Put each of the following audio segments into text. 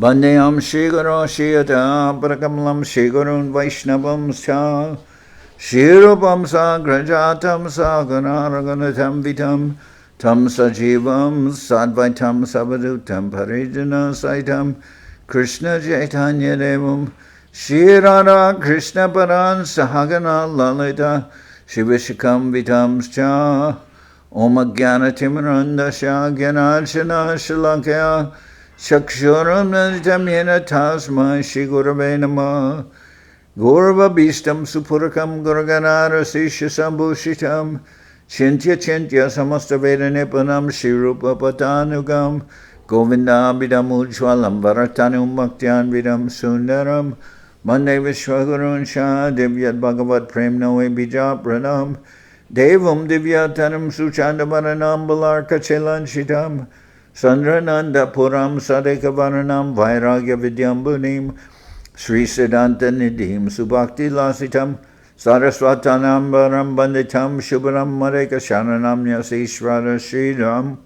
Bandeyam Shigaro Shiyata Prakamalam Shigarun Vaishnavam Scha Shirupam Sagrajatam Saganaraganatam Vitam Tam Sajivam Sadvaitam Savadutam Parijana Saitam Krishna Chaitanya Devam Shirara Krishna Paran Sahagana Lalita Shivishikam Vitam Scha Om Jnana Timarandasya Jnanachana Shalakya Chakshuram Naditam Yena Tasma Shri Gurave Namah Gaurava Bhistam Supurakam Gurganara Sisha Sambhushitam Chintya Chintya Samasta Veda Nipanam Shri Rupa Patanugam Govinda Bidam Ujwalam Bharatanum Bhaktyan Vidam Sundaram Mande Vishwagurun Shah Divyat Bhagavat Prem Noe Bija Pranam Devam Divyatanam Suchandabaranam Balarka Chelanchitam Sandrananda Puram Sadekavaranam Vairagya Vidyambunim Sri Siddhanta Nidhim Subhakti Lasitam Saraswatanam Baram Banditam Shubharam Mareka Sharanam Yasishvara Sridham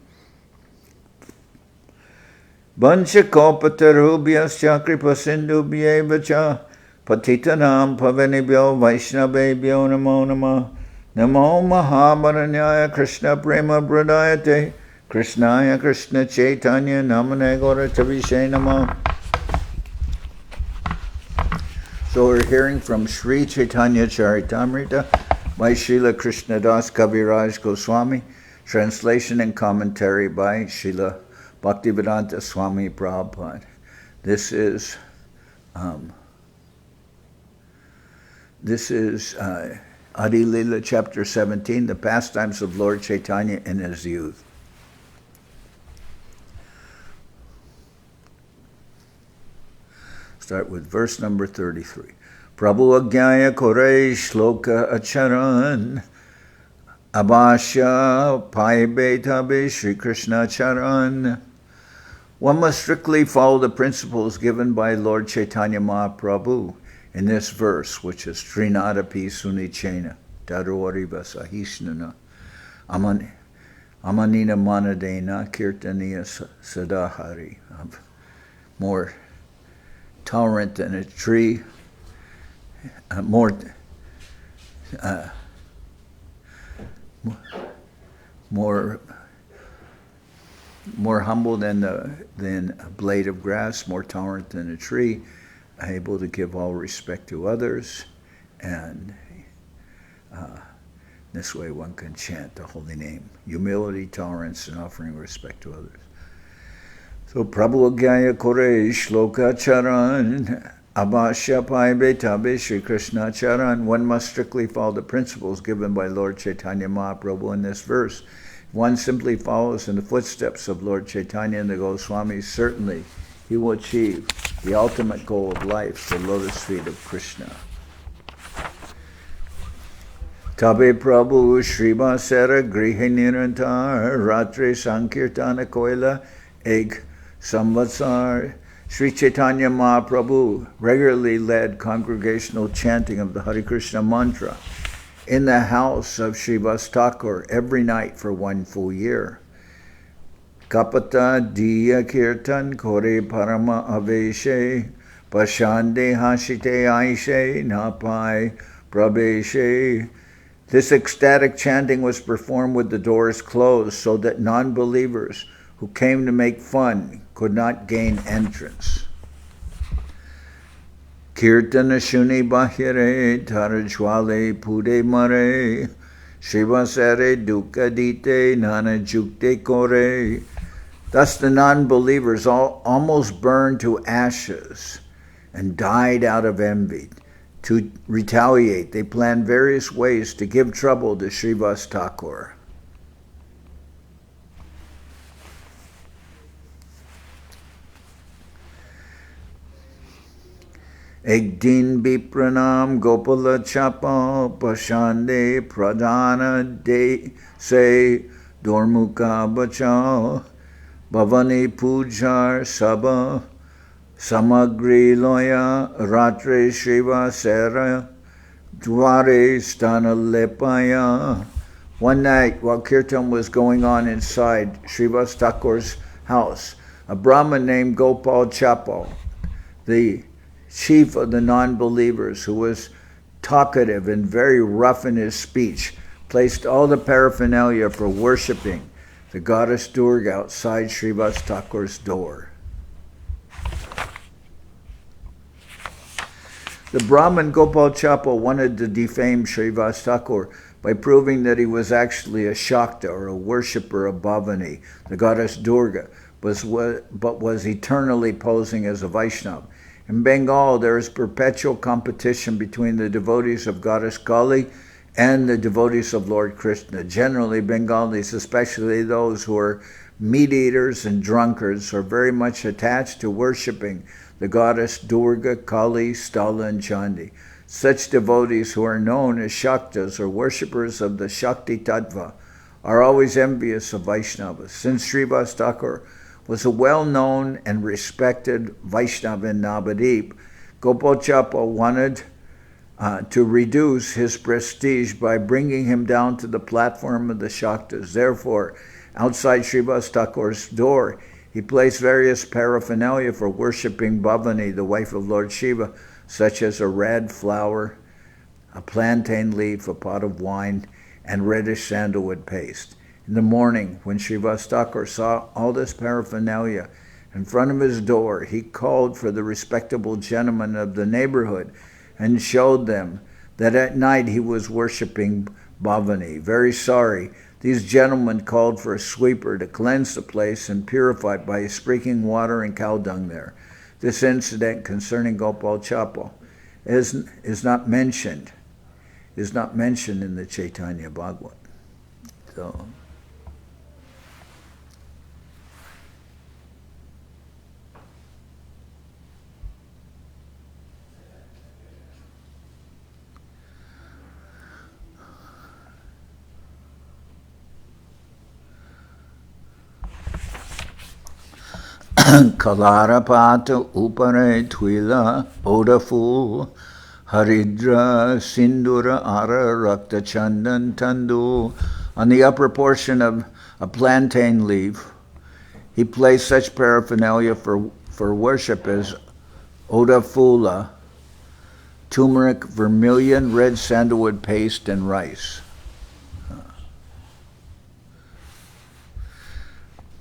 Vanchakopatarubhyas Kripa Sindhubhyevacha Patitanam Pavanibhyo Vaishnavebhyo Namo Namah Namo Mahabaranyaya Krishna Prema Pradayate Krishnaya Krishna Chaitanya Namane Gora Tavishe Namah. So we're hearing from Sri Chaitanya Charitamrita by Srila Krishnadas Kaviraj Goswami, translation and commentary by Srila Bhaktivedanta Swami Prabhupad. This is Adi-lila, chapter 17, the pastimes of Lord Chaitanya in his youth. Start with verse number 33. Prabhu Agyaya Kore Shloka Acharan Abhashya Paibe Tabe Sri Krishna Charan. One must strictly follow the principles given by Lord Chaitanya Mahaprabhu in this verse, which is Trinadapi Sunichena Daroriva Sahishnana Amanina Manadena Kirtaniya Sadahari. More tolerant than a tree, more humble than a blade of grass, more tolerant than a tree, able to give all respect to others, and this way one can chant the holy name. Humility, tolerance, and offering respect to others. So Prabhu Agyaya Kore Shloka Charan Abhashya Paibe Tabe Sri Krishna Charan. One must strictly follow the principles given by Lord Chaitanya Mahaprabhu in this verse. If one simply follows in the footsteps of Lord Chaitanya and the Goswamis, certainly he will achieve the ultimate goal of life, the lotus feet of Krishna. Tabe Prabhu Shriva Sera Grihe Nirantar Ratre Sankirtana Koila Egg Samvatsar. Sri Chaitanya Mahaprabhu regularly led congregational chanting of the Hare Krishna mantra in the house of Srivas Thakur every night for 1 full year. Kapata Diya Kirtan Kore Parama Aveshe Pashande Hashite Aishe Napai Prabeshe. This ecstatic chanting was performed with the doors closed so that non-believers who came to make fun could not gain entrance. Kirtana Shuni Bahire Tarajwale Pude Mare Shivasare Dukkha Dite Nana Jukte Kore. Thus the non-believers almost burned to ashes and died out of envy. To retaliate, they planned various ways to give trouble to Srivas Thakur. Ek din bipranam gopala chapa pashande pradhana de se dormuka bachao bhavani pujar sabha samagri loya ratre shiva sera dware stana lepaya. One night while kirtan was going on inside Srivas Thakur's house, a Brahmin named Gopal Chapo, the chief of the non-believers, who was talkative and very rough in his speech, placed all the paraphernalia for worshipping the goddess Durga outside Srivas Thakur's door. The Brahmin Gopal Chapo wanted to defame Srivas Thakur by proving that he was actually a Shakta, or a worshipper of Bhavani, the goddess Durga, but was eternally posing as a Vaishnava. In Bengal, there is perpetual competition between the devotees of goddess Kali and the devotees of Lord Krishna. Generally, Bengalis, especially those who are meat eaters and drunkards, are very much attached to worshipping the goddess Durga, Kali, Stala, and Chandi. Such devotees, who are known as Shaktas, or worshippers of the Shakti Tattva, are always envious of Vaishnavas. Since Srivas Thakur was a well-known and respected Vaishnava in Navadip, Gopal Chapo wanted to reduce his prestige by bringing him down to the platform of the Shaktas. Therefore, outside Srivas Thakur's door, he placed various paraphernalia for worshipping Bhavani, the wife of Lord Shiva, such as a red flower, a plantain leaf, a pot of wine, and reddish sandalwood paste. In the morning, when Srivas Thakur saw all this paraphernalia in front of his door, he called for the respectable gentlemen of the neighborhood and showed them that at night he was worshipping Bhavani. Very sorry, these gentlemen called for a sweeper to cleanse the place and purify it by sprinkling water and cow dung there. This incident concerning Gopal Chapo is not mentioned in the Chaitanya-bhagavat. So, Kalarapata upare twila odafu haridra sindura ara rakta chandan tandu. On the upper portion of a plantain leaf, he placed such paraphernalia for worship as odafula, turmeric, vermilion, red sandalwood paste, and rice.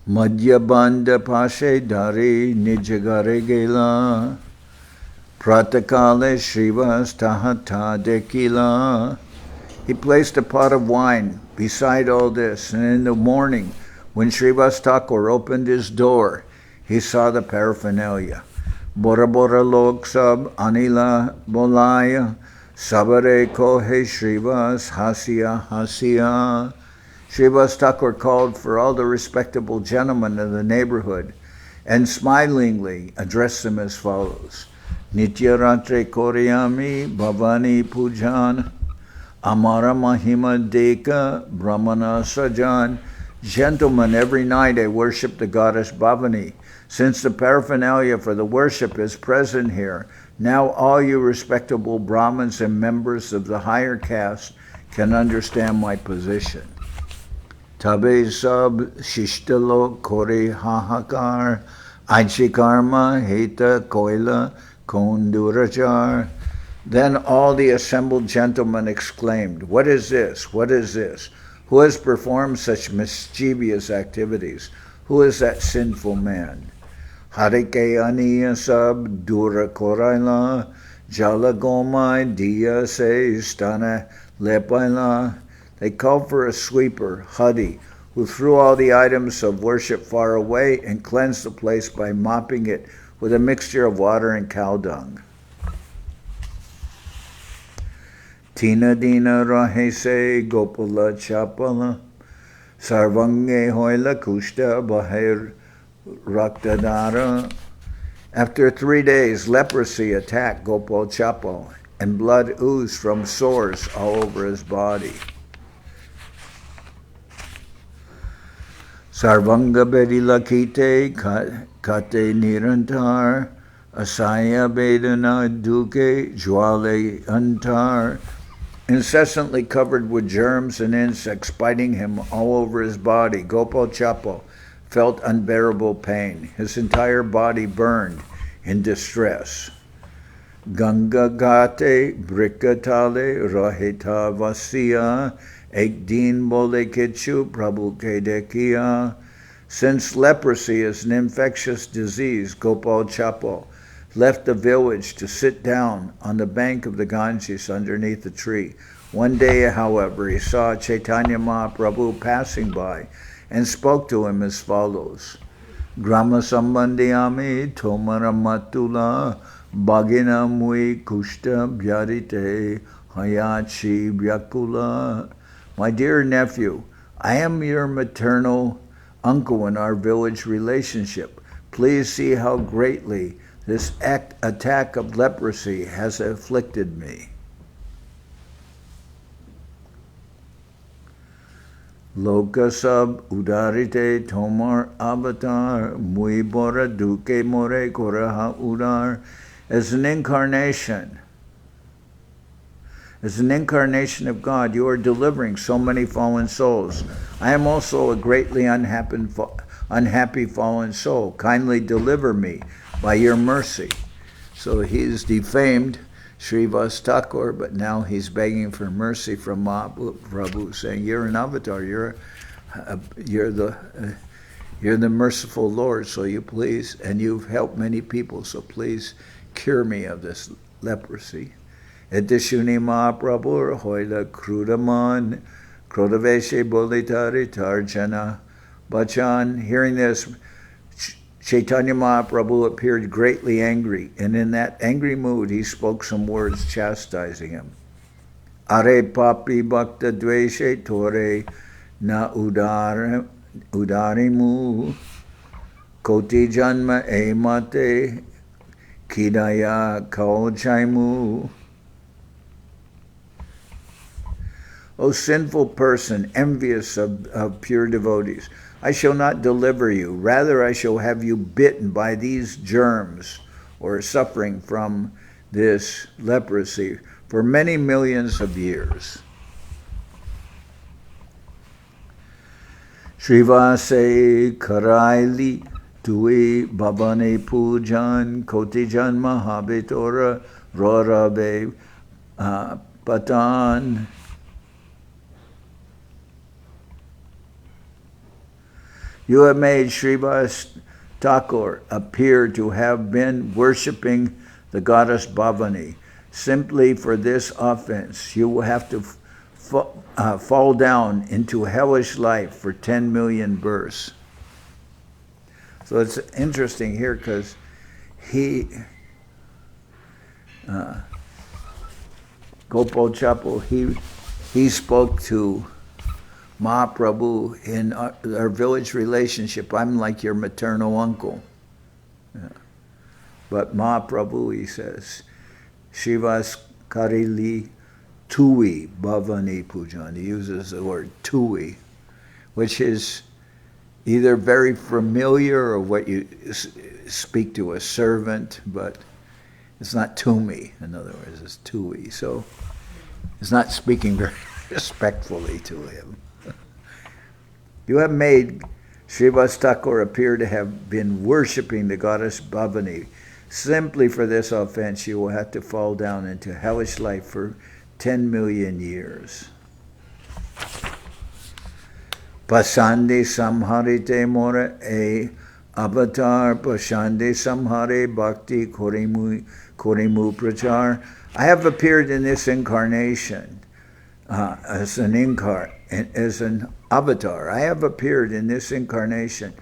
Madhyabanda pashe dari nijagare gela pratakale Srivas tahata dekila. He placed a pot of wine beside all this, and in the morning, when Srivas Thakur opened his door, he saw the paraphernalia. Bora bora log sab anila bolaya sabare kohe Srivas hasya hasya. Srivas Thakur called for all the respectable gentlemen of the neighborhood and smilingly addressed them as follows. Nityaratre koryami bhavani pujan amara mahima deka brahmana sajan. Gentlemen, every night I worship the goddess Bhavani. Since the paraphernalia for the worship is present here, now all you respectable Brahmins and members of the higher caste can understand my position. Tabe sab shishtalo kore hahakar aichikarma heta koila kondurachar. Then all the assembled gentlemen exclaimed, "What is this? What is this? Who has performed such mischievous activities? Who is that sinful man?" Harike aniya sab dura koraila jala gomai diya se stana lepaila. They called for a sweeper, Hadi, who threw all the items of worship far away and cleansed the place by mopping it with a mixture of water and cow dung. Tina dina rahese gopala chapala sarvange hoila kushta bahir raktadara. After 3 days, leprosy attacked Gopal Chapo, and blood oozed from sores all over his body. Sarvanga bedila kite kate nirantar asaya bedana duke jwale antar. Incessantly covered with germs and insects biting him all over his body, Gopal Chapo felt unbearable pain. His entire body burned in distress. Ganga gate brikatale rahita vasiya ek din bole kichu prabhu ke dekiya. Since leprosy is an infectious disease, Gopal Chapo left the village to sit down on the bank of the Ganges underneath a tree. One day, however, he saw Chaitanya Mahaprabhu passing by and spoke to him as follows. Grama sambandhyami tomara matula bhagina mui kushta bhyarite hayachi vyakula. My dear nephew, I am your maternal uncle in our village relationship. Please see how greatly this attack of leprosy has afflicted me. Lokasab udarite tomar avatar mui bora duke more koraha udar. As an incarnation of God, you are delivering so many fallen souls. I am also a greatly unhappy fallen soul. Kindly deliver me by your mercy. So he's defamed Srivas Thakur, but now he's begging for mercy from Mahaprabhu, saying, "You're an avatar. You're the merciful Lord. So you please, and you've helped many people. So please cure me of this leprosy." Etishuni Mahaprabhu hoila krudaman krodaveshe bolitari tarjana bachan. Hearing this, Chaitanya Mahaprabhu appeared greatly angry, and in that angry mood he spoke some words chastising him. Are papi bhakta dveshe tore na udarimu koti janma emate kidaya kaojaimu. O sinful person, envious of pure devotees, I shall not deliver you. Rather, I shall have you bitten by these germs or suffering from this leprosy for many millions of years. Srivase karaili tui babane pujan kotijan mahabitora rorabe patan. You have made Srivas Thakur appear to have been worshipping the goddess Bhavani. Simply for this offense, you will have to fall down into hellish life for 10 million births. So it's interesting here because Gopal Chapo, he spoke to Mahaprabhu in our village relationship. I'm like your maternal uncle. Yeah. But Mahaprabhu, he says, Shivas Karili Tui Bhavani Pujan. He uses the word Tui, which is either very familiar or what you speak to a servant, but it's not Tumi. In other words, it's Tui. So it's not speaking very respectfully to him. You have made Srivas Thakur appear to have been worshipping the goddess Bhavani. Simply for this offense, you will have to fall down into hellish life for 10 million years. Pasande samharite more e avatar pasande samhare bhakti korimu prachar. I have appeared in this incarnation as an avatar. I have appeared in this incarnation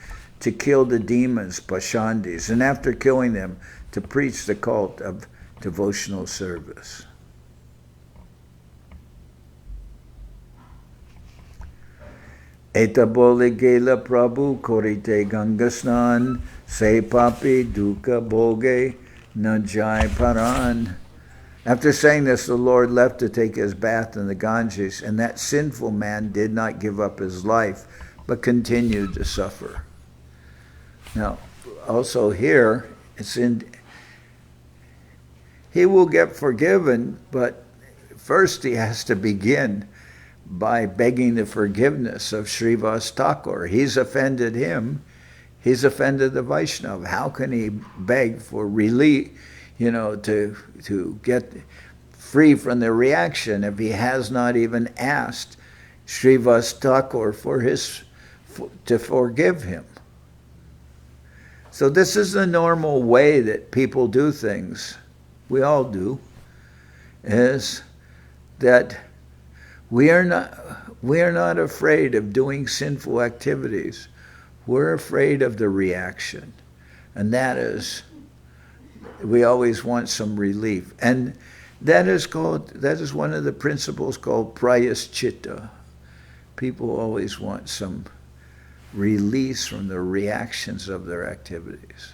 to kill the demons, pashandis, and after killing them, to preach the cult of devotional service. Eta bole gela prabhu korite gangasnan se papi duka boge najai paran. After saying this, the Lord left to take his bath in the Ganges, and that sinful man did not give up his life, but continued to suffer. Now, also here, he will get forgiven, but first he has to begin by begging the forgiveness of Srivas Thakur. He's offended him, He's offended the Vaishnava. How can he beg for relief, to get free from the reaction if he has not even asked Srivas Thakur to forgive him? So this is the normal way that people do things. We all do. Is that we are not afraid of doing sinful activities. We're afraid of the reaction. And that is, we always want some relief. And that is one of the principles called prayaschita. People always want some release from the reactions of their activities.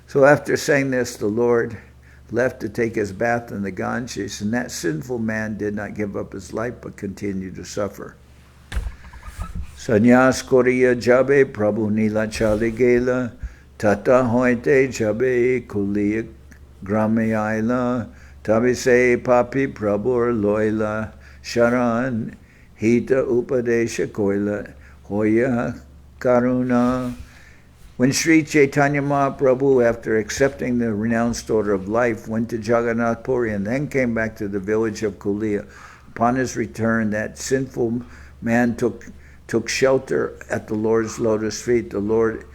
So after saying this, the Lord left to take his bath in the Ganges, and that sinful man did not give up his life but continued to suffer. Sannyas koriya jabe Prabhu nila chali gela, tata hoite jabe kuliya gramayaila, tabi se papi Prabhu loila sharan, hita upadesha koila hoya karuna. When Sri Chaitanya Mahaprabhu, after accepting the renounced order of life, went to Jagannath Puri and then came back to the village of Kulia, upon his return, that sinful man took shelter at the Lord's lotus feet. The Lord,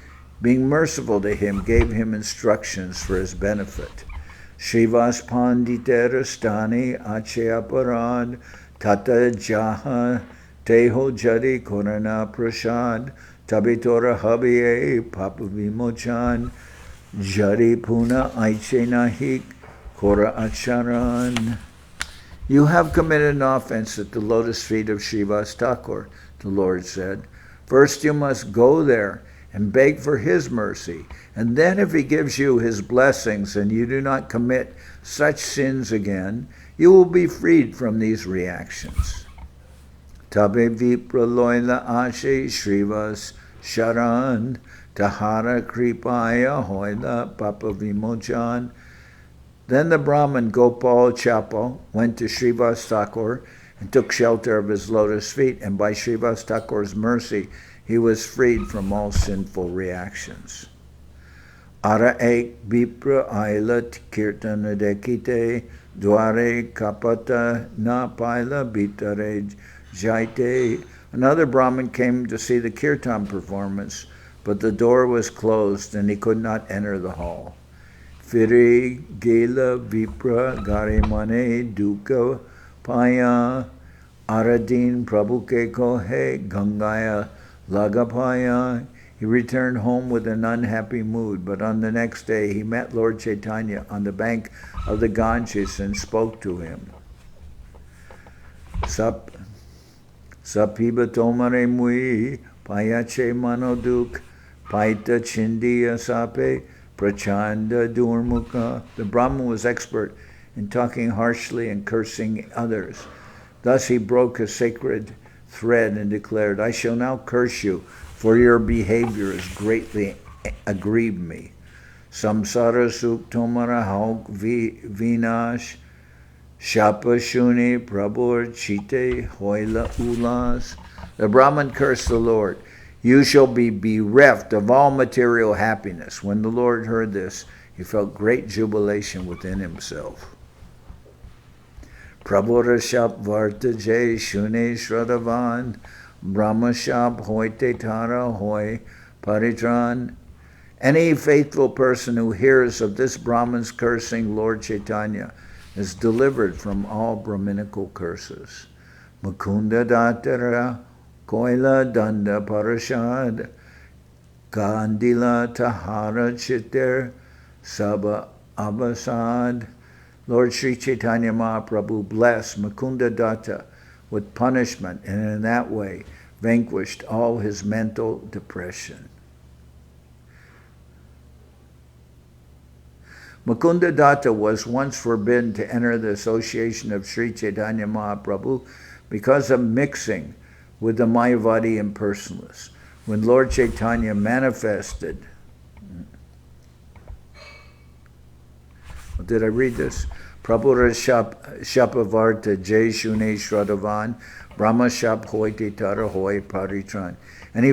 being merciful to him, gave him instructions for his benefit. Shivas panditera stani achayaparad tata jaha teho jari korana prasad tabitora habiye papa vimochan jari puna aiche nahik kora acharan. You have committed an offense at the lotus feet of Srivas Thakur, the Lord said. First you must go there and beg for his mercy, and then if he gives you his blessings and you do not commit such sins again, you will be freed from these reactions. Tabe vipra loila ashe Srivas sharan tahara kripaya hoila papa vimochan. Then the Brahmin Gopal Chapel went to Srivas Thakur and took shelter of his lotus feet, and by Srivas Thakur's mercy, he was freed from all sinful reactions. Ara ek vipra ailat kirtana dekite dware kapata na paila bitare jaite. Another Brahmin came to see the kirtan performance, but the door was closed and he could not enter the hall. Firi gela vipra garimane duka paya aradin prabhuke kohe gangaya lagapaya. He returned home with an unhappy mood, but on the next day he met Lord Chaitanya on the bank of the Ganges and spoke to him. Sapiba tomare mui payache manoduk paita chindiya sape prachanda durmukha. The Brahmin was expert in talking harshly and cursing others. Thus he broke a sacred thread and declared, I shall now curse you, for your behavior has greatly aggrieved me. Samsara suk tomara hauk vinash shapa shuni prabhur chite hoila ulas. The Brahmin cursed the Lord. You shall be bereft of all material happiness. When the Lord heard this, he felt great jubilation within himself. Prabhura shap varta jay shune shradavan Brahma shap hoite tara hoy paritran. Any faithful person who hears of this Brahman's cursing Lord Chaitanya is delivered from all Brahminical curses. Mukunda datara koila danda parashad Adi-lila tahara chitter saba abasad. Lord Sri Chaitanya Mahaprabhu blessed Mukunda Datta with punishment, and in that way vanquished all his mental depression. Mukunda Datta was once forbidden to enter the association of Sri Chaitanya Mahaprabhu because of mixing with the Mayavadi impersonalists. When Lord Chaitanya manifested, did I read this? Prabhura shapavarta jay shune shradavan Brahma shap hoite tara hoy paritran. Any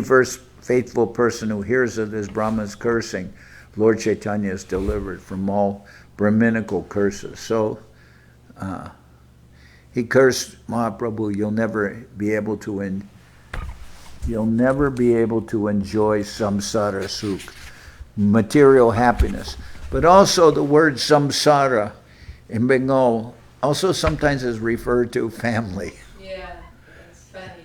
faithful person who hears of this Brahman's cursing, Lord Chaitanya is delivered from all Brahminical curses. So he cursed Mahaprabhu, you'll never be able to enjoy samsara sukh, material happiness. But also the word samsara in Bengal also sometimes is referred to family. Yeah, it's funny.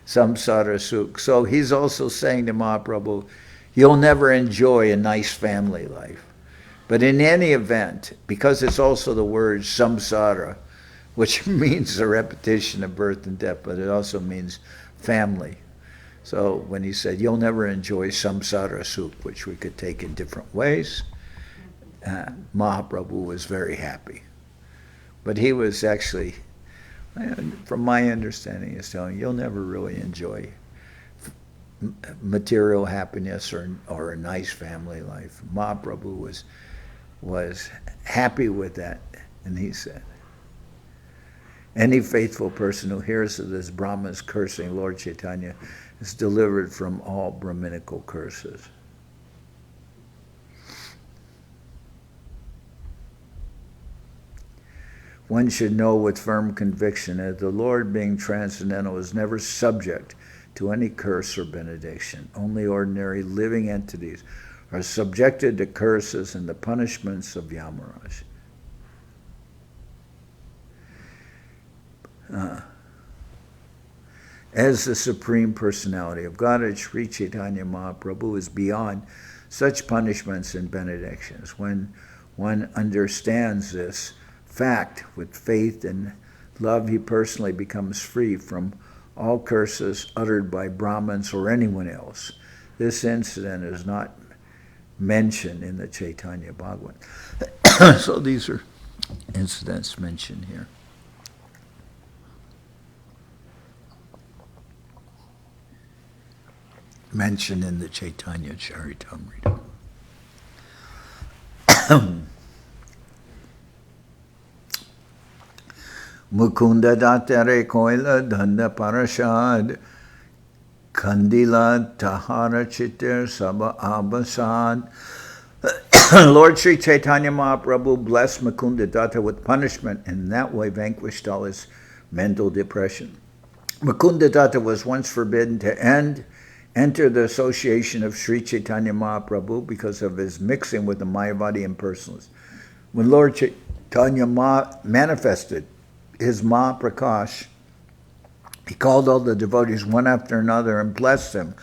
Samsara sukh. So he's also saying to Mahaprabhu, you'll never enjoy a nice family life. But in any event, because it's also the word samsara, which means the repetition of birth and death, but it also means family. So when he said, you'll never enjoy samsara sukh, which we could take in different ways, Mahaprabhu was very happy. But he was actually, from my understanding, is telling you'll never really enjoy material happiness or a nice family life. Mahaprabhu was happy with that, and he said, any faithful person who hears of this Brahman's cursing Lord Chaitanya is delivered from all Brahminical curses. One should know with firm conviction that the Lord, being transcendental, is never subject to any curse or benediction. Only ordinary living entities are subjected to curses and the punishments of Yamaraj. As the Supreme Personality of Godhead, Sri Chaitanya Mahaprabhu is beyond such punishments and benedictions. When one understands this fact with faith and love, he personally becomes free from all curses uttered by Brahmins or anyone else. This incident is not mentioned in the Chaitanya-bhagavat. So these are incidents mentioned here. Mentioned in the Chaitanya Charitamrita. Mukunda datere koila dhanda parashad kandila tahara chitter sabha abasad. Lord Sri Chaitanya Mahaprabhu blessed Mukunda Datta with punishment and in that way vanquished all his mental depression. Mukunda Datta was once forbidden to enter the association of Sri Chaitanya Mahaprabhu because of his mixing with the Mayavadi impersonalists. When Lord Chaitanya manifested his Mahaprakash, he called all the devotees one after another and blessed them,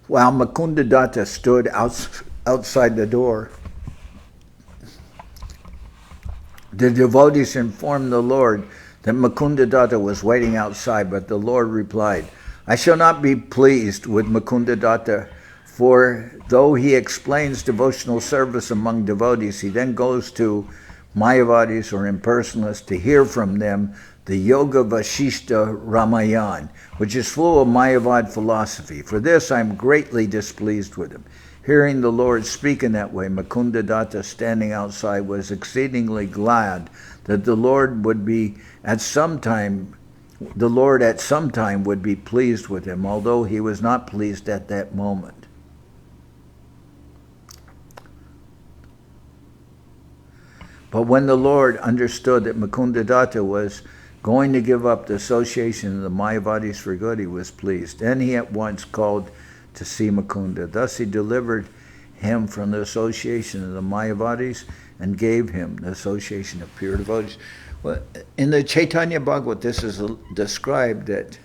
while Mukunda Datta stood outside the door. The devotees informed the Lord that Mukunda Datta was waiting outside, but the Lord replied, I shall not be pleased with Mukunda Datta, for though he explains devotional service among devotees, he then goes to Mayavadis or impersonalists to hear from them the Yoga Vasishta Ramayan, which is full of Mayavad philosophy. For this I am greatly displeased with him. Hearing the Lord speak in that way, Mukunda Datta, standing outside, was exceedingly glad that the Lord at some time would be pleased with him, although he was not pleased at that moment. But when the Lord understood that Mukunda Datta was going to give up the association of the Mayavadis for good, he was pleased. Then he at once called to see Mukunda. Thus he delivered him from the association of the Mayavadis and gave him the association of pure devotees. Well, in the Chaitanya-bhagavat, this is described that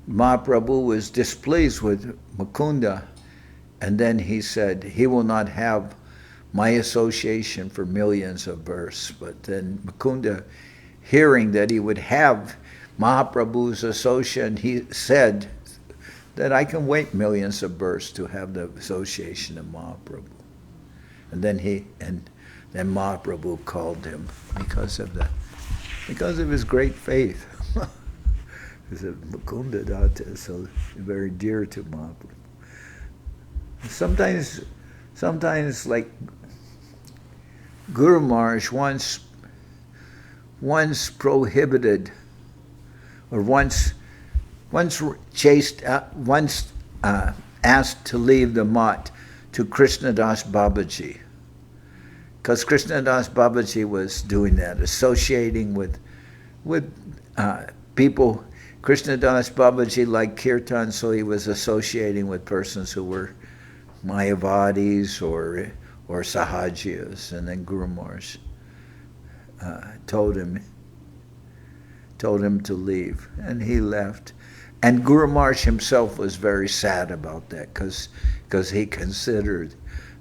Mahaprabhu was displeased with Mukunda, and then he said, he will not have my association for millions of births. But then Mukunda, hearing that he would have Mahaprabhu's association, he said that I can wait millions of births to have the association of Mahaprabhu. And then then Mahaprabhu called him because of his great faith. He said Mukunda Datta is so very dear to Mahaprabhu. Sometimes like Guru Maharaj once prohibited, or once asked to leave the mat to Krishnadas Babaji, because Krishnadas Babaji was doing that, associating with people. Krishnadas Babaji liked kirtan, so he was associating with persons who were Mayavadis or Sahajiyas, and then Guru Maharaj told him to leave, and he left. And Guru Maharaj himself was very sad about that, because he considered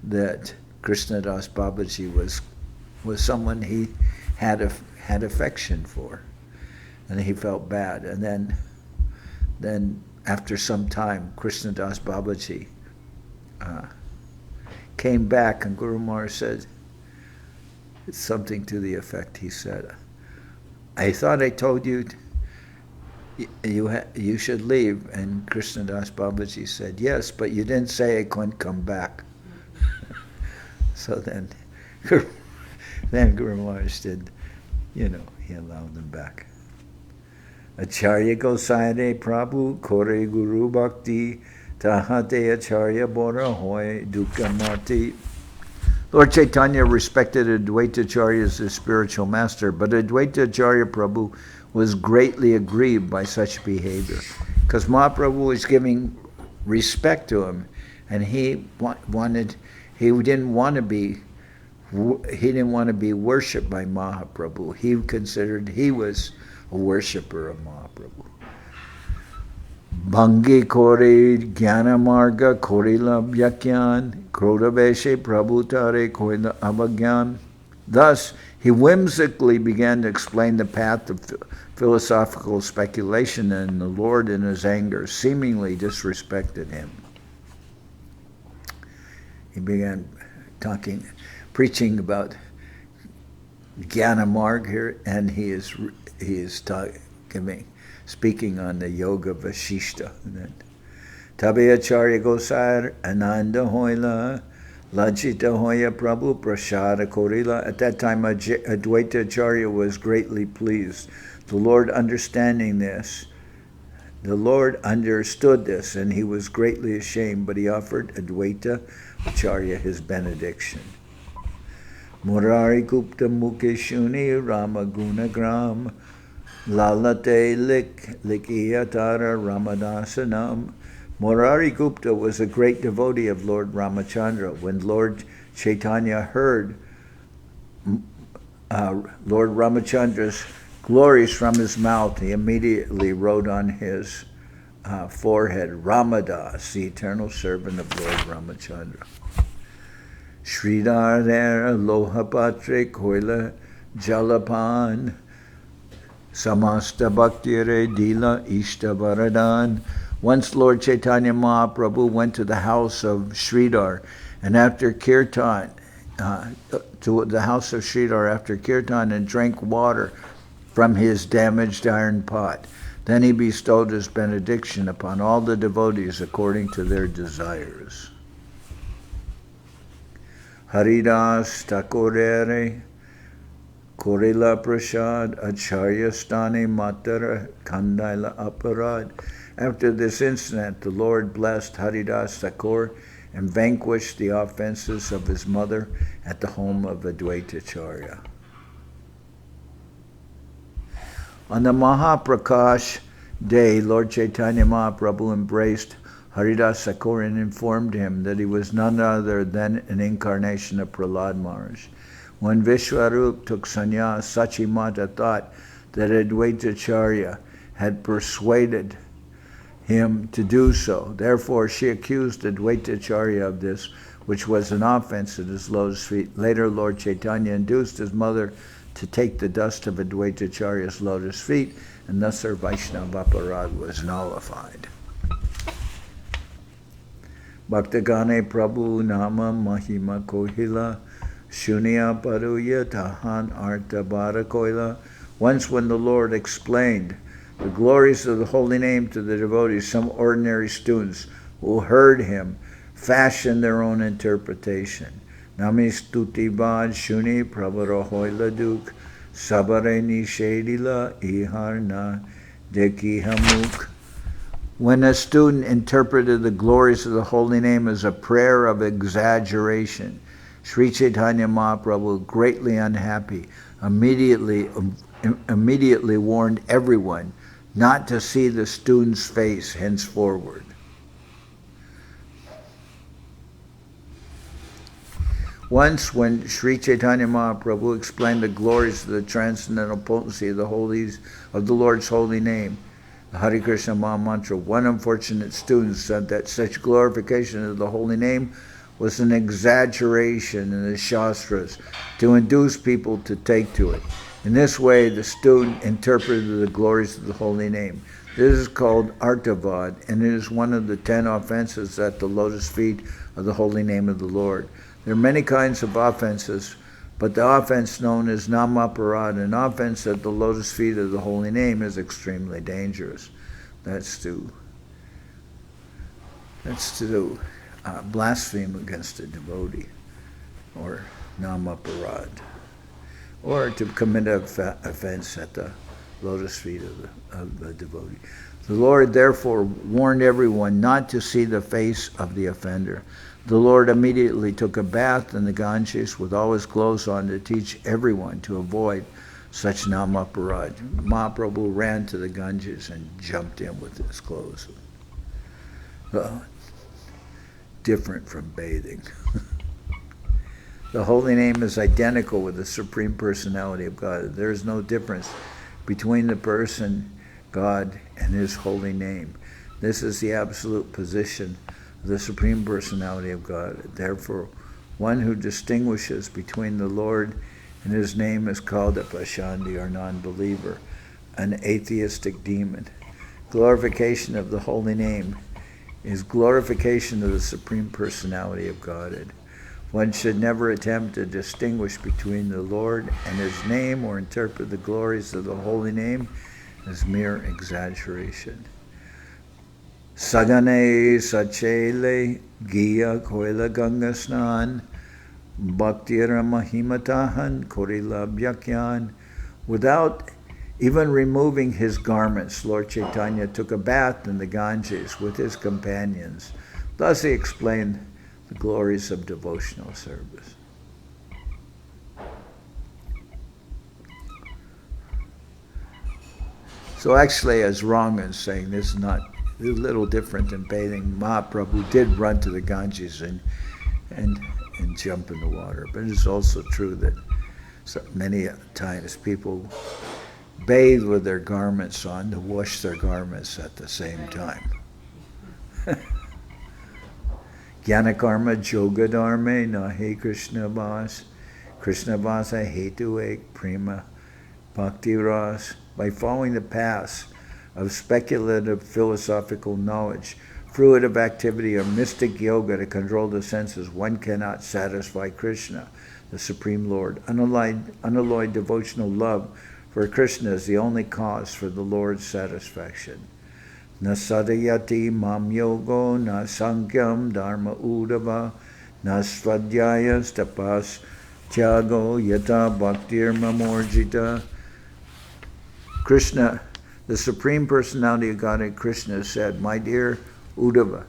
that Krishnadas Babaji was someone he had affection for, and he felt bad. And then after some time, Krishnadas Babaji came back, and Guru Maharaj said something to the effect. He said, "I thought I told you you should leave." And Krishnadas Babaji said, "Yes, but you didn't say I couldn't come back." So then Guru Maharaj did, he allowed them back. Acharya Gosayade Prabhu Kore Guru Bhakti Tahate Acharya Bora Hoy Dukkha Marti. Lord Chaitanya respected Advaita Acharya as his spiritual master, but Advaita Acharya Prabhu was greatly aggrieved by such behavior, because Mahaprabhu was giving respect to him, and he didn't want to be worshipped by Mahaprabhu. He considered he was a worshipper of Mahaprabhu. Bhangi Kore Jnana Marga Korila Vyakyan Krodaveshe Prabhutare Koila Avagyan. Thus, he whimsically began to explain the path of philosophical speculation, and the Lord, in his anger, seemingly disrespected him. He began preaching about Jnana Marg here, and he is speaking on the Yoga Vasishta. Tabe Acharya Gosar Ananda Hoila Lajita Hoya Prabhu Prashada Korila. At that time, Advaita Acharya was greatly pleased. The Lord understood this, and he was greatly ashamed, but he offered Advaita Acharya his benediction. Murari Gupta Mukeshuni Rama Gunagram Lalate Likiyatara Ramadasanam. Murari Gupta was a great devotee of Lord Ramachandra. When Lord Chaitanya heard Lord Ramachandra's glories from his mouth, he immediately wrote on his forehead, Ramadas, the eternal servant of Lord Ramachandra. Sridhar Lohapatre Koila Jalapan Samasta Bhaktire Dila Ishta Varadan. Once Lord Chaitanya Mahaprabhu went to the house of Sridhar, and after kirtan, and drank water from his damaged iron pot. Then he bestowed his benediction upon all the devotees according to their desires. Haridas Thakur Korila Prasad Acharya Stani Matara Kandaila Aparad. After this incident, the Lord blessed Haridas Thakur and vanquished the offenses of his mother at the home of Advaita Acharya. On the Mahaprakash day, Lord Chaitanya Mahaprabhu embraced Haridas Thakur and informed him that he was none other than an incarnation of Prahlad Maharaj. When Vishwarup took sannyas, Sachimata thought that Advaita Acharya had persuaded him to do so. Therefore, she accused Advaita Acharya of this, which was an offense at his lotus feet. Later, Lord Chaitanya induced his mother to take the dust of Advaita Acharya's lotus feet, and thus her Vaishnava aparad was nullified. Bhaktagane Prabhu Nama Mahima Kohila Shunya Paruya Tahan Arta Barakoila. Once when the Lord explained the glories of the holy name to the devotees, some ordinary students who heard him fashioned their own interpretation. Namistuti Bad Shuni Prabharahoila Duk Sabare Nishedila Iharna Deki Hamuk. When a student interpreted the glories of the holy name as a prayer of exaggeration, Sri Chaitanya Mahaprabhu, greatly unhappy, immediately warned everyone not to see the student's face henceforward. Once, when Sri Chaitanya Mahaprabhu explained the glories of the transcendental potency of the Lord's holy name, the Hare Krishna Maha Mantra, one unfortunate student said that such glorification of the holy name was an exaggeration in the Shastras to induce people to take to it. In this way, the student interpreted the glories of the holy name. This is called Artavad, and it is one of the 10 offenses at the lotus feet of the holy name of the Lord. There are many kinds of offenses, but the offense known as Namaparad, an offense at the lotus feet of the holy name, is extremely dangerous. That's to blaspheme against a devotee, or Namaparad, or to commit an offense at the lotus feet of the devotee. The Lord therefore warned everyone not to see the face of the offender. The Lord immediately took a bath in the Ganges with all his clothes on to teach everyone to avoid such Namaparad. Mahaprabhu ran to the Ganges and jumped in with his clothes. Different from bathing. The holy name is identical with the Supreme Personality of God. There is no difference between the person, God, and his holy name. This is the absolute position of the Supreme Personality of God. Therefore, one who distinguishes between the Lord and his name is called a Pashandi, or non-believer, an atheistic demon. Glorification of the holy name is glorification of the Supreme Personality of Godhead. One should never attempt to distinguish between the Lord and his name or interpret the glories of the holy name as mere exaggeration. Sagane sachele giya koila ganga snan bhaktira mahimatahan korila bhyakyan. Without even removing his garments, Lord Chaitanya took a bath in the Ganges with his companions. Thus he explained the glories of devotional service. So actually, as Rangan is saying, this is a little different than bathing. Mahaprabhu did run to the Ganges and jump in the water. But it's also true that many times people bathe with their garments on to wash their garments at the same time. Gyanakarma Jogadharme Nahe Krishna Vas Vasa Hetu Ek Prema Bhakti Ras. By following the paths of speculative philosophical knowledge, fruitive activity, or mystic yoga to control the senses, one cannot satisfy Krishna, the Supreme Lord. Unalloyed devotional love for Krishna is the only cause for the Lord's satisfaction. Na sadayati mam yogo, na sankyam dharma udava, na svadhyaya tapas tyago yata bhaktir mamorjita. Krishna, the Supreme Personality of Godhead, Krishna said, "My dear Uddhava,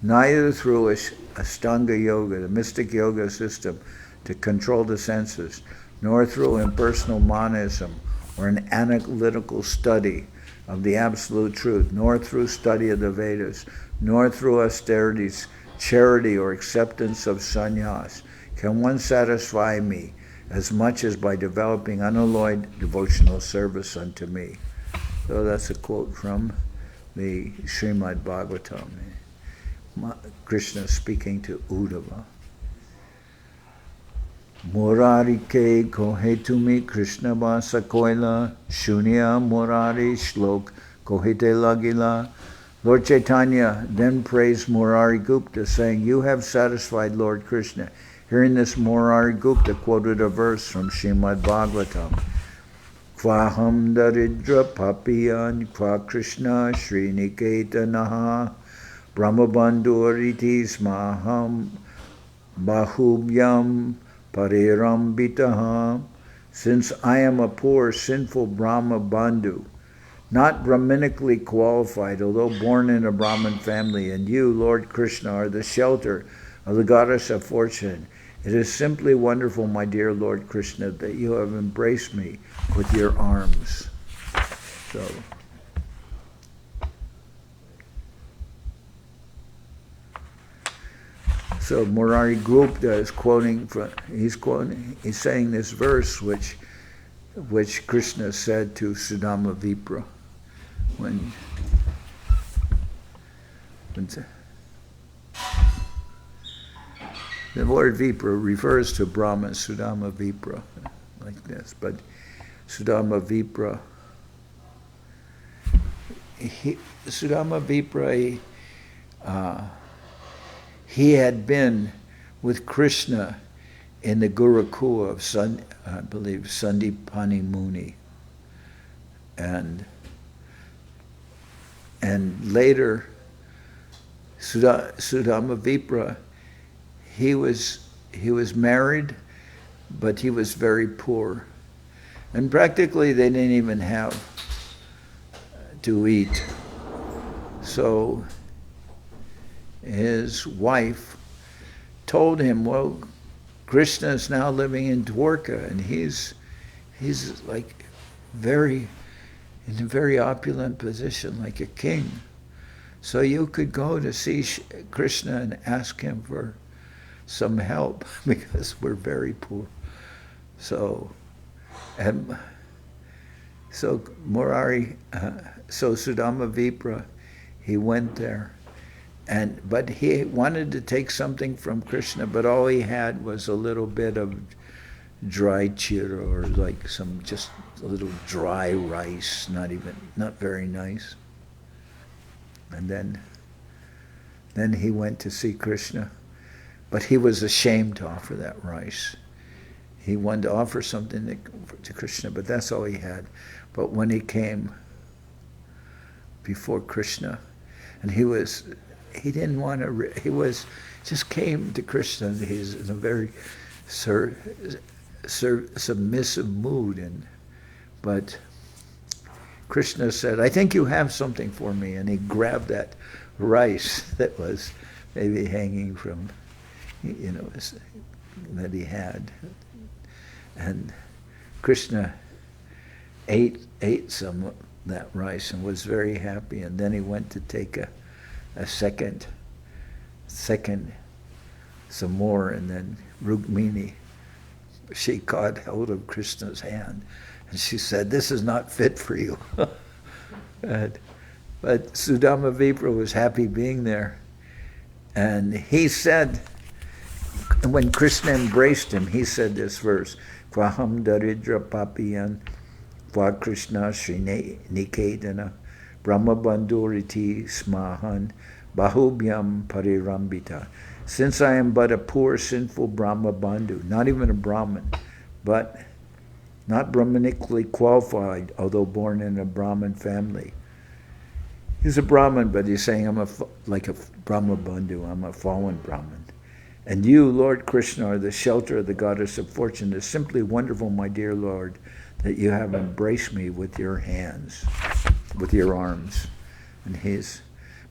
neither through Ashtanga Yoga, the mystic yoga system to control the senses, nor through impersonal monism or an analytical study of the absolute truth, nor through study of the Vedas, nor through austerities, charity, or acceptance of sannyas, can one satisfy me as much as by developing unalloyed devotional service unto me." So that's a quote from the Srimad Bhagavatam. Krishna speaking to Uddhava. Murari ke kohetumi Krishna vasa koila shunya murari shlok kohete lagila. Lord Chaitanya then praised Murari Gupta, saying, "You have satisfied Lord Krishna." Hearing this, Murari Gupta quoted a verse from Srimad Bhagavatam. Kvaham daridra papiyan kva Krishna Sriniketanaha Brahmabandhu ariti smaham bahubhyam parirambitaha. Since I am a poor, sinful Brahma Bandhu, not Brahmanically qualified, although born in a Brahmin family, and you, Lord Krishna, are the shelter of the goddess of fortune. It is simply wonderful, my dear Lord Krishna, that you have embraced me with your arms. So Murari Gupta is he's saying this verse which Krishna said to Sudama Vipra when the word Vipra refers to Brahma, Sudama Vipra, like this, but Sudama Vipra, he had been with Krishna in the Gurukula of Sandipani Muni. And later, Sudama Vipra, he was married, but he was very poor. And practically they didn't even have to eat. So his wife told him, well, Krishna is now living in Dwarka, and he's like in a very opulent position, like a king. So you could go to see Krishna and ask him for some help, because we're very poor. So Murari, so Sudama Vipra, he went there. But he wanted to take something from Krishna, but all he had was a little bit of dry chira, or like just a little dry rice, not very nice. And then he went to see Krishna, but he was ashamed to offer that rice. He wanted to offer something to Krishna, but that's all he had. But when he came before Krishna, and he didn't want to, just came to Krishna, and he's in a very submissive mood, but Krishna said, I think you have something for me, and he grabbed that rice that was maybe hanging from, that he had, and Krishna ate some of that rice and was very happy, and then he went to take a second, some more, and then Rukmini, she caught hold of Krishna's hand, and she said, this is not fit for you. But Sudama Vipra was happy being there, and he said, when Krishna embraced him, he said this verse, Kvaham daridra papiyan, Kva Krishna Sri Nikedana, Brahma Banduriti Smahan, Bahubhyam Parirambita. Since I am but a poor, sinful Brahma Bandhu, not even a Brahmin, but not Brahmanically qualified, although born in a Brahmin family. He's a Brahmin, but he's saying, I'm like a Brahma Bandhu, I'm a fallen Brahmin. And you, Lord Krishna, are the shelter of the goddess of fortune. It is simply wonderful, my dear Lord, that you have embraced me with your hands, with your arms.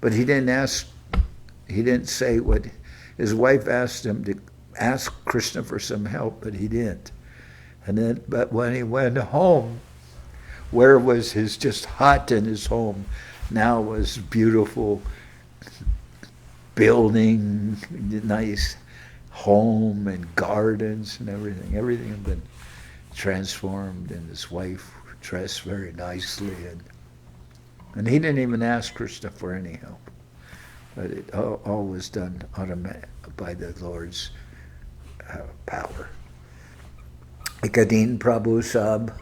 But he didn't say what, his wife asked him to ask Krishna for some help, but he didn't. But when he went home, where was his just hut in his home, now was beautiful building, nice home and gardens and everything. Everything had been transformed, and his wife dressed very nicely, and he didn't even ask Krishna for any help. But it all was done by the Lord's power. Ekadin Prabhu Sab,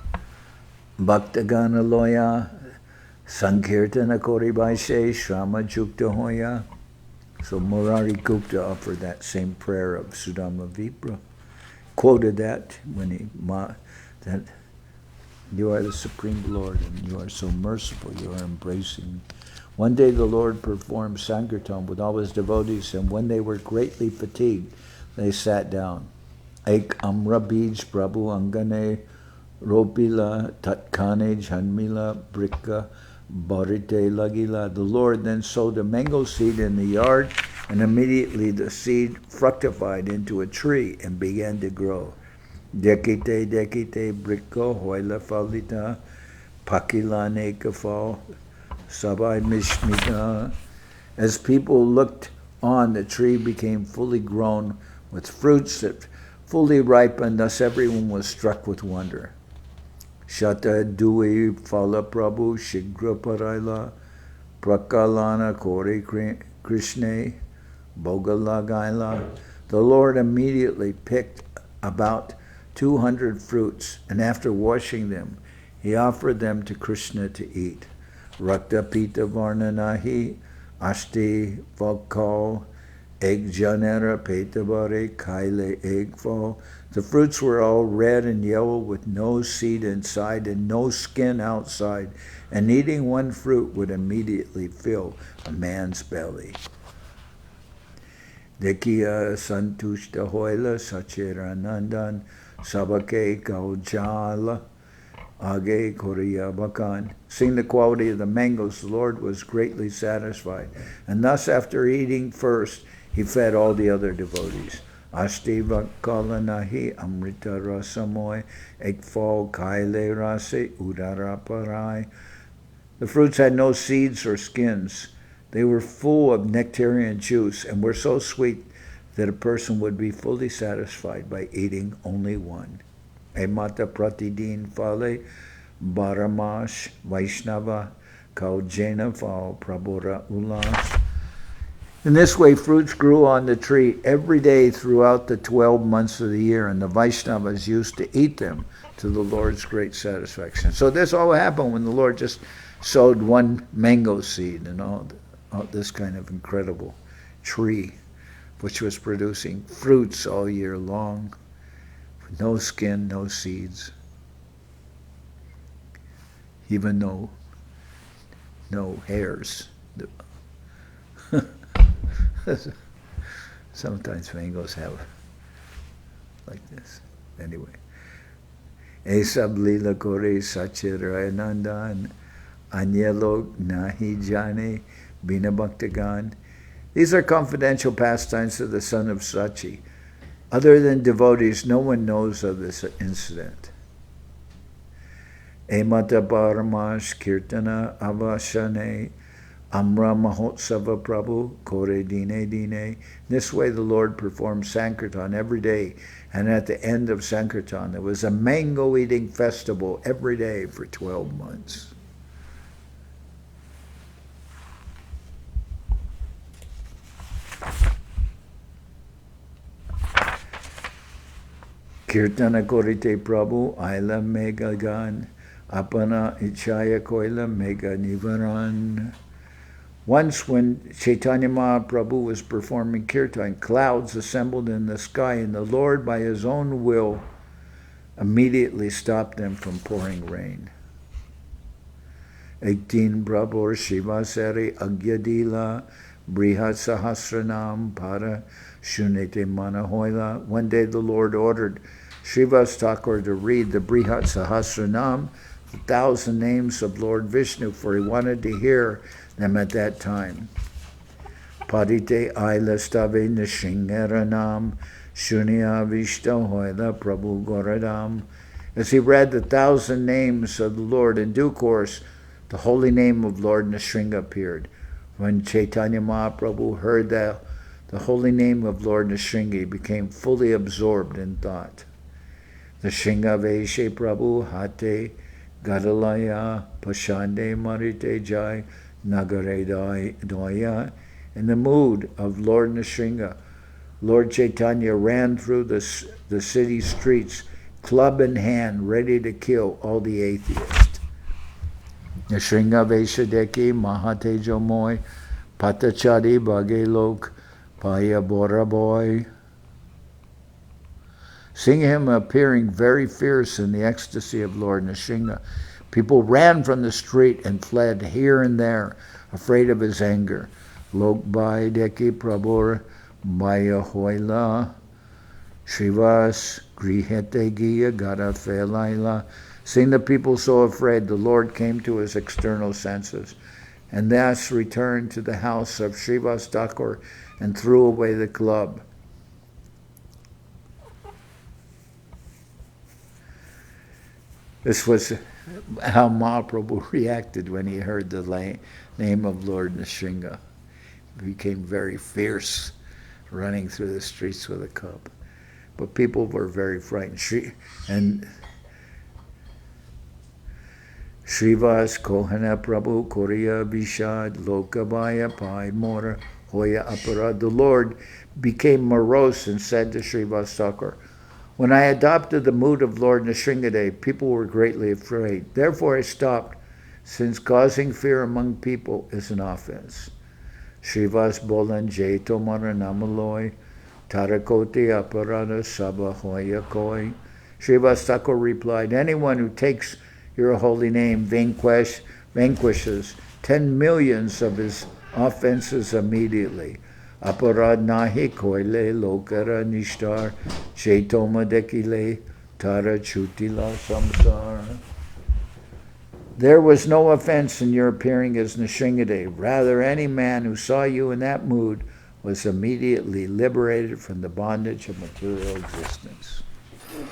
Bhaktagana Loya, Sankirtana Koribaishe, Shrama Jukta Hoya. So Murari Gupta offered that same prayer of Sudama Vipra, quoted that that you are the Supreme Lord, and you are so merciful, you are embracing me. One day the Lord performed Sankirtan with all his devotees, and when they were greatly fatigued, they sat down. Ek Amra Bij Prabhu Angane Ropila Tatkane Janmila Brika Bharite Lagila. The Lord then sowed a mango seed in the yard, and immediately the seed fructified into a tree and began to grow. Dekite, dekite, bricko, hoila falita, pakilane kafal, sabai mishmita. As people looked on, the tree became fully grown with fruits that fully ripened, thus everyone was struck with wonder. Shata Dui Phala Prabhu Shigra Paraila Prakalana Kore Krishna Bogalagaila. The Lord immediately picked about 200 fruits, and after washing them, he offered them to Krishna to eat. Rakta Pita Varnanahi Ashti Vakal Egg Janera Petabare Kaile Egg Fall. The fruits were all red and yellow with no seed inside and no skin outside, and eating one fruit would immediately fill a man's belly. Dekiya Santushta Hoila Sachiranandan Sabake Kaujala Age Korea Bakan. Seeing the quality of the mangoes, the Lord was greatly satisfied, and thus after eating first, he fed all the other devotees. Asti Vakalanahi Amrita Rasamoy Ekfal Kaile Rase Udaraparai. The fruits had no seeds or skins. They were full of nectarian juice and were so sweet that a person would be fully satisfied by eating only one. Emata Pratidin Fale Baramash Vaishnava Kaujena Fal Prabhura Ulas. In this way, fruits grew on the tree every day throughout the 12 months of the year, and the Vaishnavas used to eat them to the Lord's great satisfaction. So this all happened when the Lord just sowed one mango seed and all this kind of incredible tree, which was producing fruits all year long, with no skin, no seeds, even no hairs. Sometimes mangoes have like this. Anyway. Esab lila kore sachirayanandan anyelo nahi jane bina bhaktagan. These are confidential pastimes of the son of Sachi. Other than devotees, no one knows of this incident. Emata paramash kirtana avashane Amra Mahotsava Prabhu Kore Dine Dine. This way the Lord performed Sankirtan every day, and at the end of Sankirtan there was a mango eating festival every day for 12 months. Kirtana Korite Prabhu Aila Megagan Apana Ichaya Koila Mega Nivaran. Once when Chaitanya Mahaprabhu was performing kirtan, clouds assembled in the sky, and the Lord, by his own will, immediately stopped them from pouring rain. 18 Prabhu Shiva Sari Adi-lila Brihat Sahasranam Para Shunete Manahoila. One day the Lord ordered Srivas Thakur to read the Brihat Sahasranam, the 1,000 names of Lord Vishnu, for he wanted to hear them at that time. Padite Aila Stave Nishingaranam Shunya Vishta Hoila Prabhu Goradam. As he read the 1,000 names of the Lord, in due course, the holy name of Lord Nrsinga appeared. When Chaitanya Mahaprabhu heard the holy name of Lord Nrsinga, he became fully absorbed in thought. Nrsinga Veshe Prabhu Hate Gadalaya Pashande Marite Jai Nagare Doya. In the mood of Lord Nrsinga, Lord Chaitanya ran through the city streets, club in hand, ready to kill all the atheists. Nrsinga Vesadeki Mahatejo Moy Patachari Bagelok Paya Bora Boy. Seeing him appearing very fierce in the ecstasy of Lord Nrsinga, people ran from the street and fled here and there, afraid of his anger. Lokbai Deki Prabhur Maya Hoila Shrivas Grihete Giya Gara Felaila. Seeing the people so afraid, the Lord came to his external senses, and thus returned to the house of Srivas Thakur and threw away the club. This was how Mahaprabhu reacted when he heard the name of Lord Nrsimha. He became very fierce, running through the streets with a club. But people were very frightened. Srivas Kohana Prabhu Korea Vishad Lokabaya Pai Mora Hoya Aparad. The Lord became morose and said to Srivas Thakur, "When I adopted the mood of Lord Nrsimha, people were greatly afraid. Therefore I stopped, since causing fear among people is an offense." Srivas Bolan Jaito Maranamaloy Tarakoti Aparada Sabha Hoya Koi. Srivas Thakur replied, "Anyone who takes your holy name vanquishes 10 millions of his offenses immediately. Aparad nahi koile lokara nishtar chaitoma dekile tara chutila samsara." There was no offense in your appearing as Nrsimha. Rather, any man who saw you in that mood was immediately liberated from the bondage of material existence. Okay.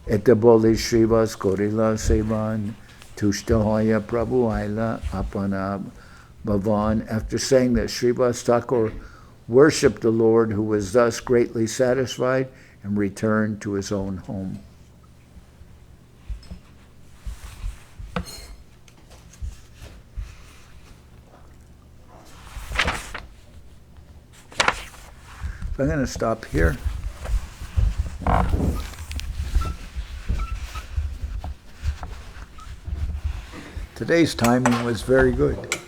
Etaboli Srivas Korila Sevan Tushtahoya Prabhu Aila Apana Bhavan. After saying that, Srivas Thakur worshipped the Lord, who was thus greatly satisfied, and returned to his own home. So I'm going to stop here. Today's timing was very good.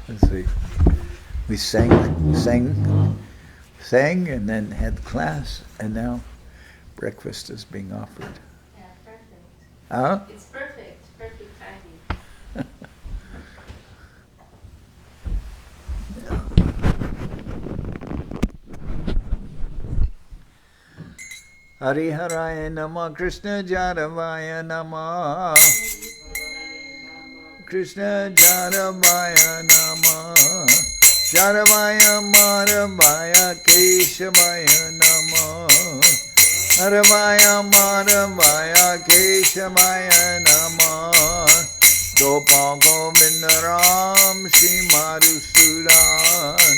Let's see. We sang, and then had class, and now breakfast is being offered. Yeah, perfect. Huh? It's perfect timing. Hariharaya Namah Krishna Jaravaya Namah Krishna Jaravaya Namah Jaravaya Maravaya Keshavaya Namah Haravaya Maravaya Keshavaya Namah Gopal Govinda Ram Shri Madhusudan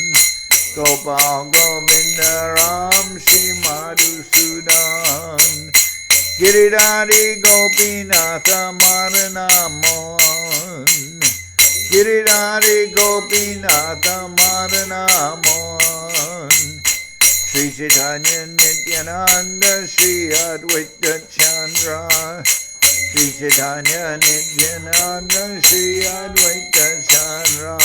Gopal Govinda Ram Shri Madhusudan Giridhari Gopinatha Maranamon Giridhari Gopinatha Maranamon Sri Chaitanya Nityananda Sri Advaita Chandra Sri Chaitanya Nityananda Sri Advaita Chandra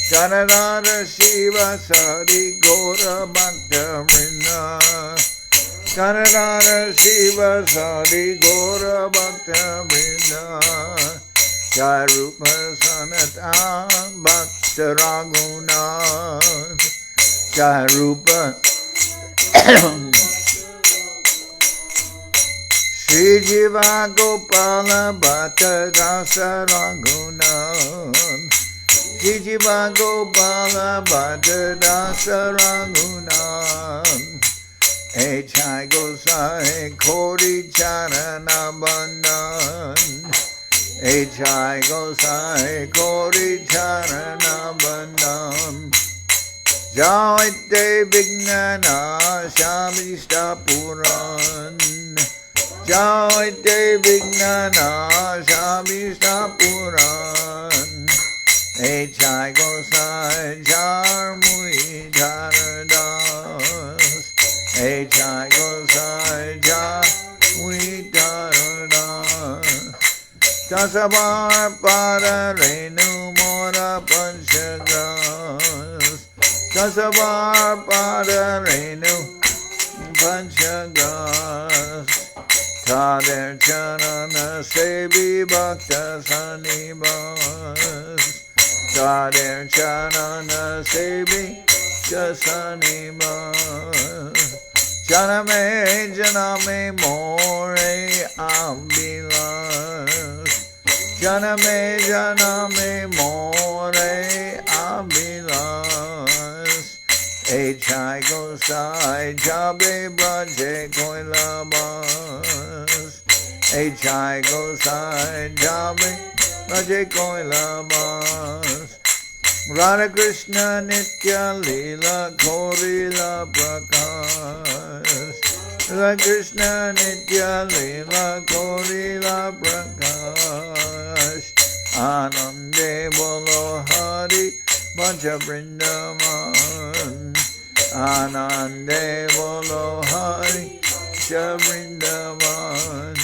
Janardan Shiva Sari Gora Bhakta Vrinda Janardan Shiva Sari Gora Bhakta Vrinda Charupa Sanata Bhakta Raghunath Charupa Shri Jiva Gopala Bhatta Rasa Raghunath Shri Jiva Gopala Bhatta Rasa Raghunath Echai Gosai Kori Charana Bandhan Echai Gosai Kori Charana Bandhan Jaite Vignana Shamishta Puran Jaite Vignana Shamishta Puran Echai Gosai Jarmui Dharadas Echai Gosai Jarmui Dharadas Dasavar Para Renu Mora Panchagas Dasavar Para Renu Panchagas Tader Chanana Sevi Bhakta Sanibas Tader Chanana Sevi Jasanima Janame Janame More Ambilas Janame Janame More Ambilas Echai Gosai Jabe Braje Koilabas Echai Gosai Jabe Braje Koilabas Radha Krishna Nitya Lila Korila Prakash Radha Krishna Nitya Lila Korila Prakash Anande Bolo Hari Bhaja Vrindaban Anande Bolo Hari Bhaja Vrindaban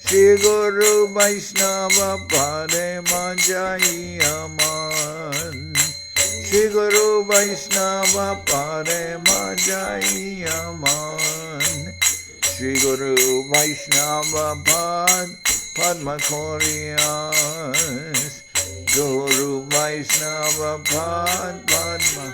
Shri Guru Vaishnava Pade Majai Aman Shri Guru Vaishnava Pade Majai Aman Shri Guru Vaishnava Pad Padma Koriyas Guru Vaishnava Pad Padma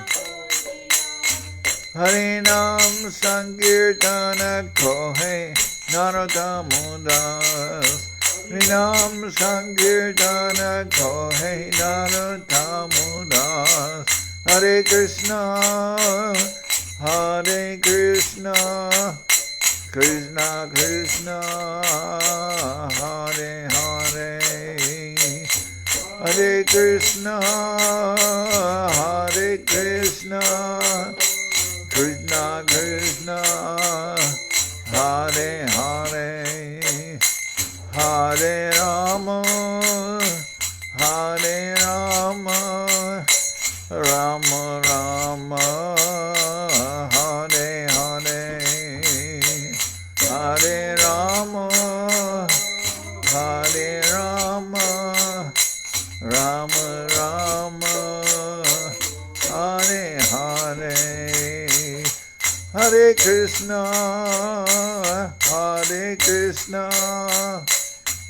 Harinam Sankirtana Kohe Narottamdas Harinam Sankirtana Kohe Narottamdas Hare Krishna Krishna Krishna Hare Hare Hare Krishna Krishna Krishna Hare Hare Hare Rama Rama Rama Hare Hare Hare Rama Rama Rama Hare Hare Hare Krishna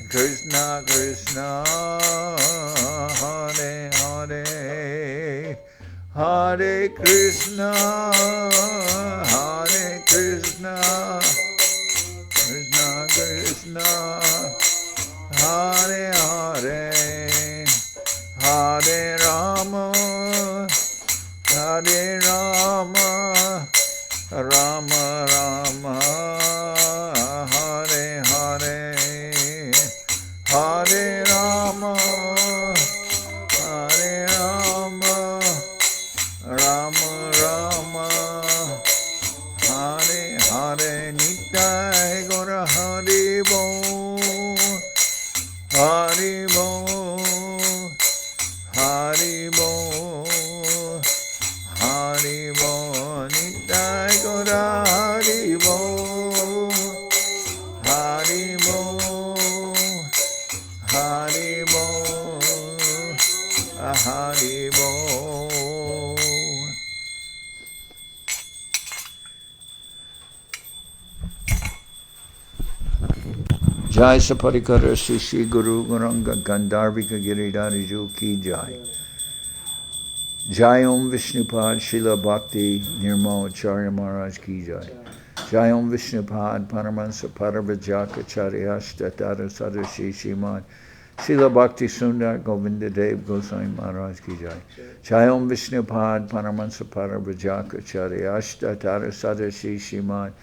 Krishna Krishna Hare Hare Hare Krishna Krishna Krishna Hare Hare Hare Rama Rama Rama Hare Hare Hare Rama Rama Rama Hare Hare Nitai Gora Hari Bo Hari Bo Hari Bo Hari Bo Nitai Gora Hari Bo Hari Bo Hari Bo Hari Bo Jai Saparikara Sri Guru Guranga Gandharvika Giridhari Ju Ki Jai. Jai Om Vishnupad Srila Bhakti Nirmal Acharya Maharaj Ki Jai. Jai Om Vishnupad Paramahansa Paravajaka Charyashta Tara Sadashi Shimad Srila Bhakti Sundar Govinda Dev Goswami Maharaj Ki Jai. Jai Om Vishnupad Paramahansa Paravajaka Charyashta Tara Sadashi Shimad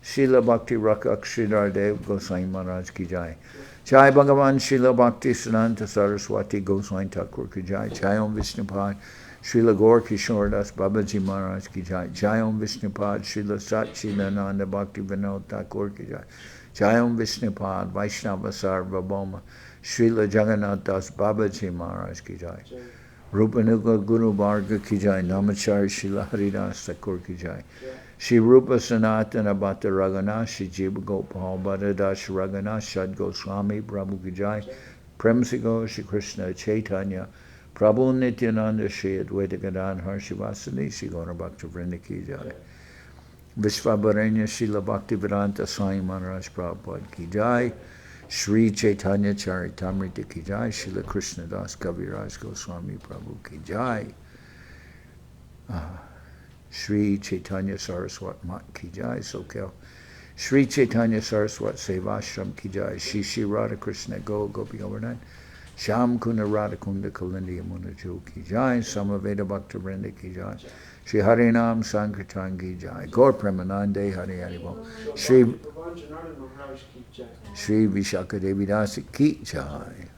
Srila Bhakti Rakak Sridhar Dev Goswami Maharaj Ki Jai. Jai Bhagavan Srila Bhakti Siddhanta Saraswati Goswami Thakur Ki Jai. Jai Om Vishnupad Srila Gaur Kishoredas Babaji Maharaj Ki Jai. Jai Om Vishnupad Srila Satchidananda Bhaktivedanta Thakur Ki Jai. Jai Om Vishnupad Vaishnava Sarvabhauma Srila Jagannath Das Babaji Maharaj Ki Jai. Rupanuga Guru Varga Ki Jai. Namachari Srila Haridas Thakur Ki Jai. Shri Rupa Sanatana Bhatta Raghunath Shri Jiva Gopal Bhattadash Raghunath Shad Goswami Prabhu Ki Jai. Premsigo Shri Krishna Chaitanya Prabhu Nityananda Shri Advaita Gadadhar Shivasani Shri Gaura Bhaktivinoda Ki Jai. Vishvabaranya Srila Bhaktivedanta Swami Maharaj Prabhupad Ki Jai. Sri Chaitanya Charitamrita Ki Jai. Srila Krishnadas Kaviraj Goswami Prabhu Ki Jai. Sri Chaitanya Saraswat Mat Ki Jai, Soquel. Sri Chaitanya Saraswat Seva Ashram Ki Jai, Shri Shri Radha Krishna Go Gopi Govardhan, Sham Kunda Radha Kunda Kalindi Yamuna Jo Ki Jai, Samaveda Bhaktivedanta Ki Jai, Shri Harinam Sankirtan Ki Jai, Gaur Premanande Hari Hari Bol, Shri Bhagavan Janardan Maharaj ki jai. Shri Vishaka Devi Dasi Ki Jai.